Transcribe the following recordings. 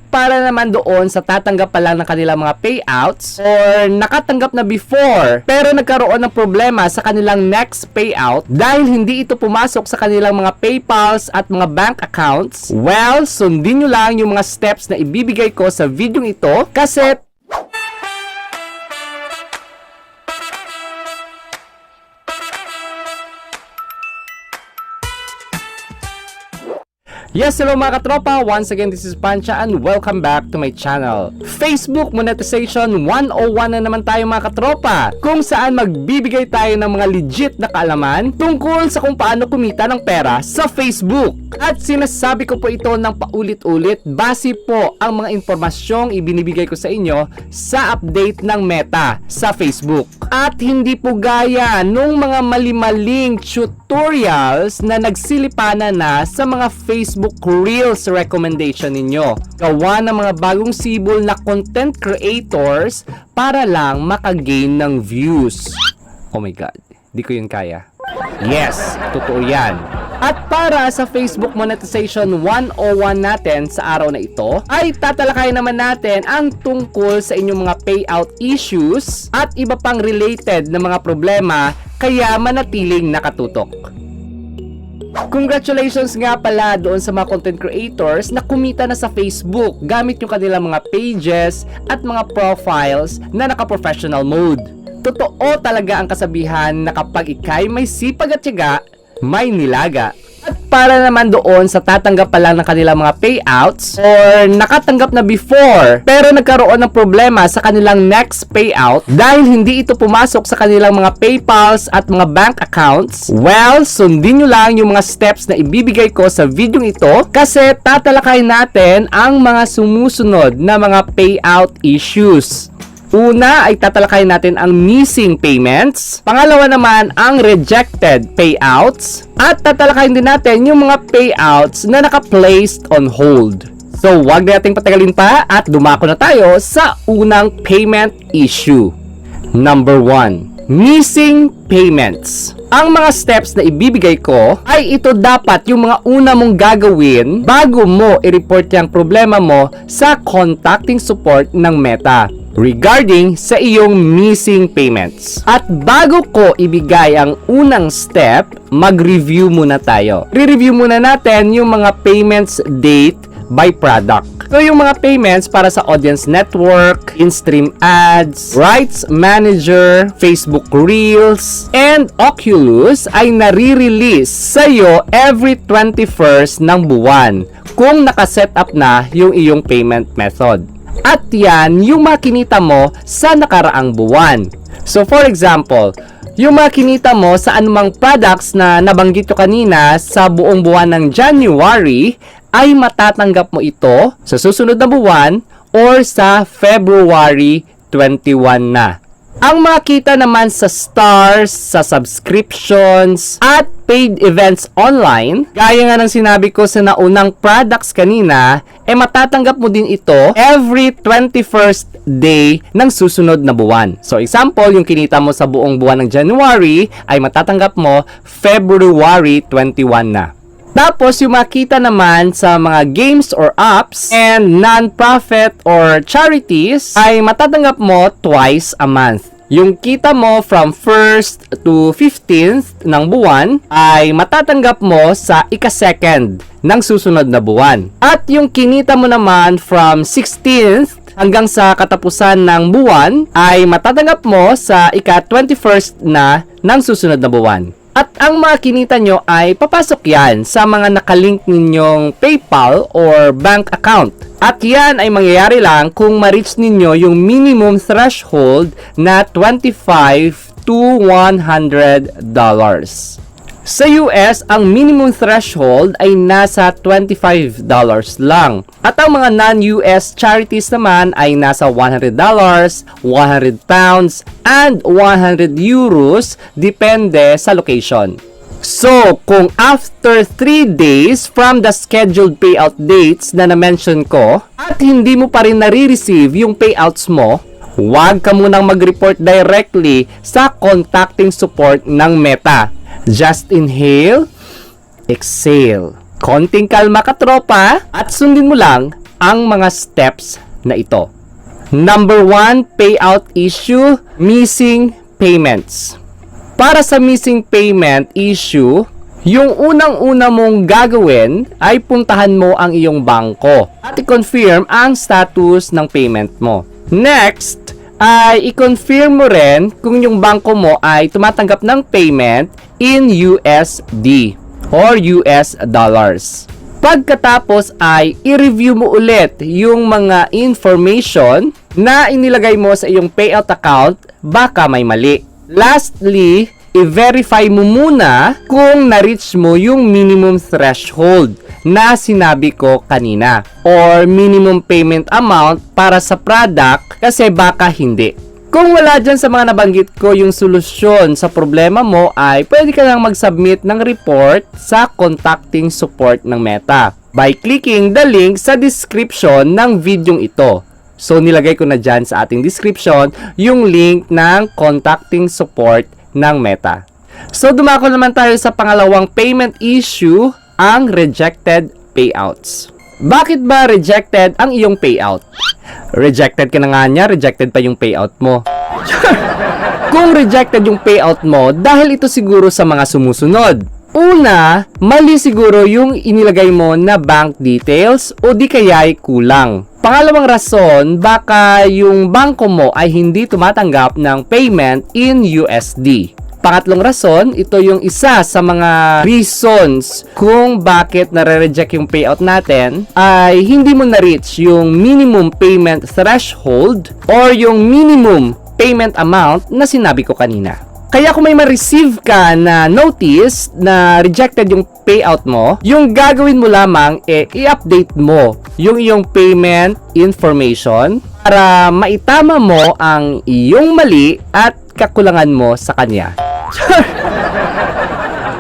para naman doon sa tatanggap pa lang ng kanilang mga payouts or nakatanggap na before pero nagkaroon ng problema sa kanilang next payout dahil hindi ito pumasok sa kanilang mga PayPals at mga bank accounts, well, sundin nyo lang yung mga steps na ibibigay ko sa video ito kasi yes, hello mga katropa! Once again, this is Pancha and welcome back to my channel. Facebook Monetization 101 na naman tayo mga katropa, kung saan magbibigay tayo ng mga legit na kaalaman tungkol sa kung paano kumita ng pera sa Facebook. At sinasabi ko po ito ng paulit-ulit base po ang mga impormasyong ibinibigay ko sa inyo sa update ng Meta sa Facebook. At hindi po gaya nung mga mali-maling tutorials na nagsilipanan na sa mga Facebook Reels recommendation ninyo. Gawa ng mga bagong sibol na content creators para lang makagain ng views. Oh my God, di ko yun kaya. Yes, totoo yan. At para sa Facebook Monetization 101 natin sa araw na ito, ay tatalakayin naman natin ang tungkol sa inyong mga payout issues at iba pang related na mga problema kaya manatiling nakatutok. Congratulations nga pala doon sa mga content creators na kumita na sa Facebook gamit yung kanilang mga pages at mga profiles na naka-professional mode. Totoo talaga ang kasabihan na kapag ikay may sipag at tiyaga, may nilaga. At para naman doon sa tatanggap pa lang ng kanilang mga payouts or nakatanggap na before pero nagkaroon ng problema sa kanilang next payout dahil hindi ito pumasok sa kanilang mga PayPals at mga bank accounts, well, sundin nyo lang yung mga steps na ibibigay ko sa video ito kasi tatalakayin natin ang mga sumusunod na mga payout issues. Una ay tatalakayin natin ang missing payments. Pangalawa naman ang rejected payouts. At tatalakayin din natin yung mga payouts na naka-placed on hold. So wag nating patagalin pa at dumako na tayo sa unang payment issue. Number 1. Missing payments. Ang mga steps na ibibigay ko ay ito dapat yung mga una mong gagawin bago mo i-report yung problema mo sa contacting support ng Meta regarding sa iyong missing payments. At bago ko ibigay ang unang step, mag-review muna tayo. Re-review muna natin yung mga payments date by product. So yung mga payments para sa Audience Network, in-stream ads, Rights Manager, Facebook Reels, and Oculus ay nare-release sa'yo every 21st ng buwan kung nakaset up na yung iyong payment method. At yan yung makinita mo sa nakaraang buwan. So for example, yung makinita mo sa anumang products na nabanggit ko kanina sa buong buwan ng January ay matatanggap mo ito sa susunod na buwan or sa February 21 na. Ang makita naman sa stars, sa subscriptions, at paid events online, gaya nga ng sinabi ko sa naunang products kanina, matatanggap mo din ito every 21st day ng susunod na buwan. So example, yung kinita mo sa buong buwan ng January ay matatanggap mo February 21 na. Tapos, yung makita naman sa mga games or apps and non-profit or charities ay matatanggap mo twice a month. Yung kita mo from 1st to 15th ng buwan ay matatanggap mo sa ika-second ng susunod na buwan. At yung kinita mo naman from 16th hanggang sa katapusan ng buwan ay matatanggap mo sa ika-21st na ng susunod na buwan. At ang mga kinita nyo ay papasok yan sa mga nakalink ninyong PayPal or bank account. At yan ay mangyayari lang kung ma-reach ninyo yung minimum threshold na $25 to $100. Sa US, ang minimum threshold ay nasa $25 lang. At ang mga non-US charities naman ay nasa $100, 100 pounds, and 100 euros depende sa location. So, kung after 3 days from the scheduled payout dates na na-mention ko at hindi mo pa rin nare-receive yung payouts mo, huwag ka munang mag-report directly sa contacting support ng Meta. Just inhale, exhale. Konting kalma katropa at sundin mo lang ang mga steps na ito. Number 1, payout issue, missing payments. Para sa missing payment issue, yung unang-una mong gagawin ay puntahan mo ang iyong bangko at i-confirm ang status ng payment mo. Next, ay i-confirm mo rin kung yung bangko mo ay tumatanggap ng payment in USD or US dollars. Pagkatapos ay i-review mo ulit yung mga information na inilagay mo sa iyong payout account, baka may mali. Lastly, i-verify mo muna kung na-reach mo yung minimum threshold na sinabi ko kanina or minimum payment amount para sa product kasi baka hindi. Kung wala dyan sa mga nabanggit ko yung solusyon sa problema mo ay pwede ka lang mag-submit ng report sa contacting support ng Meta by clicking the link sa description ng videong ito. So nilagay ko na dyan sa ating description yung link ng contacting support ng Meta. So dumako naman tayo sa pangalawang payment issue, ang rejected payouts. Bakit ba rejected ang iyong payout? Rejected ka na nga niya, rejected pa yung payout mo. Kung rejected yung payout mo, dahil ito siguro sa mga sumusunod. Una, mali siguro yung inilagay mo na bank details o di kaya ay kulang. Pangalawang rason, baka yung bangko mo ay hindi tumatanggap ng payment in USD. Pangatlong rason, ito yung isa sa mga reasons kung bakit nare-reject yung payout natin ay hindi mo na-reach yung minimum payment threshold or yung minimum payment amount na sinabi ko kanina. Kaya kung may ma-receive ka na notice na rejected yung payout mo, yung gagawin mo lamang i-update mo yung iyong payment information para maitama mo ang iyong mali at kakulangan mo sa kanya.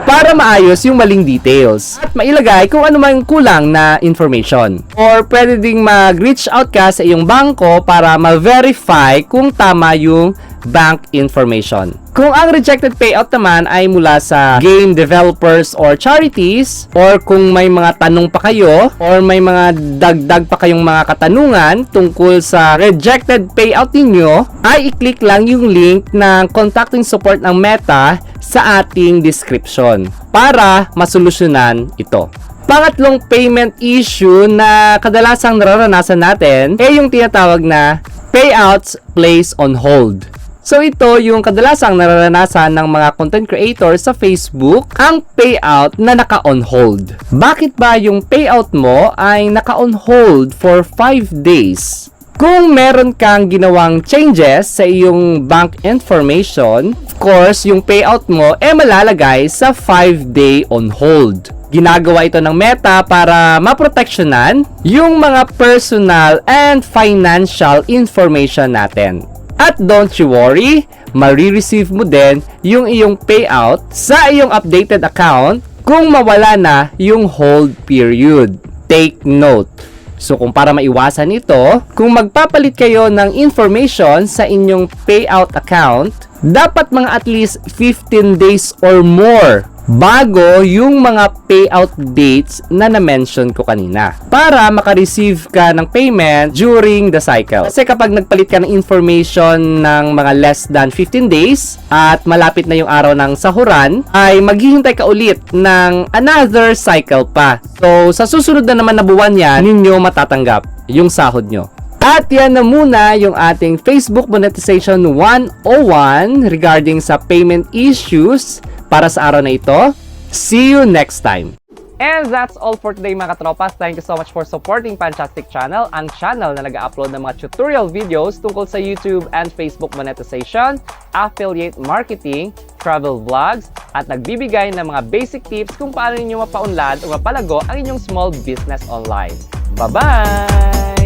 Para maayos yung maling details at mailagay kung ano mang kulang na information. Or pwede ding mag-reach out ka sa iyong bangko para ma-verify kung tama yung bank information. Kung ang rejected payout naman ay mula sa game developers or charities, or kung may mga tanong pa kayo or may mga dagdag pa kayong mga katanungan tungkol sa rejected payout ninyo, ay i-click lang yung link ng contacting support ng Meta sa ating description para masolusyonan ito. Pangatlong payment issue na kadalasang nararanasan natin ay yung tinatawag na payouts placed on hold. So ito yung kadalasang nararanasan ng mga content creators sa Facebook, ang payout na naka-on hold. Bakit ba yung payout mo ay naka-on hold for 5 days? Kung meron kang ginawang changes sa iyong bank information, of course, yung payout mo malalagay sa 5-day on hold. Ginagawa ito ng Meta para maproteksyonan yung mga personal and financial information natin. At don't you worry, marireceive mo din yung iyong payout sa iyong updated account kung mawala na yung hold period. Take note. So kung para maiwasan ito, kung magpapalit kayo ng information sa inyong payout account, dapat mga at least 15 days or more bago yung mga payout dates na na-mention ko kanina para makareceive ka ng payment during the cycle. Kasi kapag nagpalit ka ng information ng mga less than 15 days at malapit na yung araw ng sahuran, ay maghihintay ka ulit ng another cycle pa. So sa susunod na naman na buwan yan, ninyo matatanggap yung sahod nyo. At yan na muna yung ating Facebook Monetization 101 regarding sa payment issues para sa araw na ito. See you next time! And that's all for today mga katropas. Thank you so much for supporting Fantastic Channel, ang channel na nag-upload ng mga tutorial videos tungkol sa YouTube and Facebook monetization, affiliate marketing, travel vlogs, at nagbibigay ng mga basic tips kung paano ninyo mapaunlad o mapalago ang inyong small business online. Bye-bye!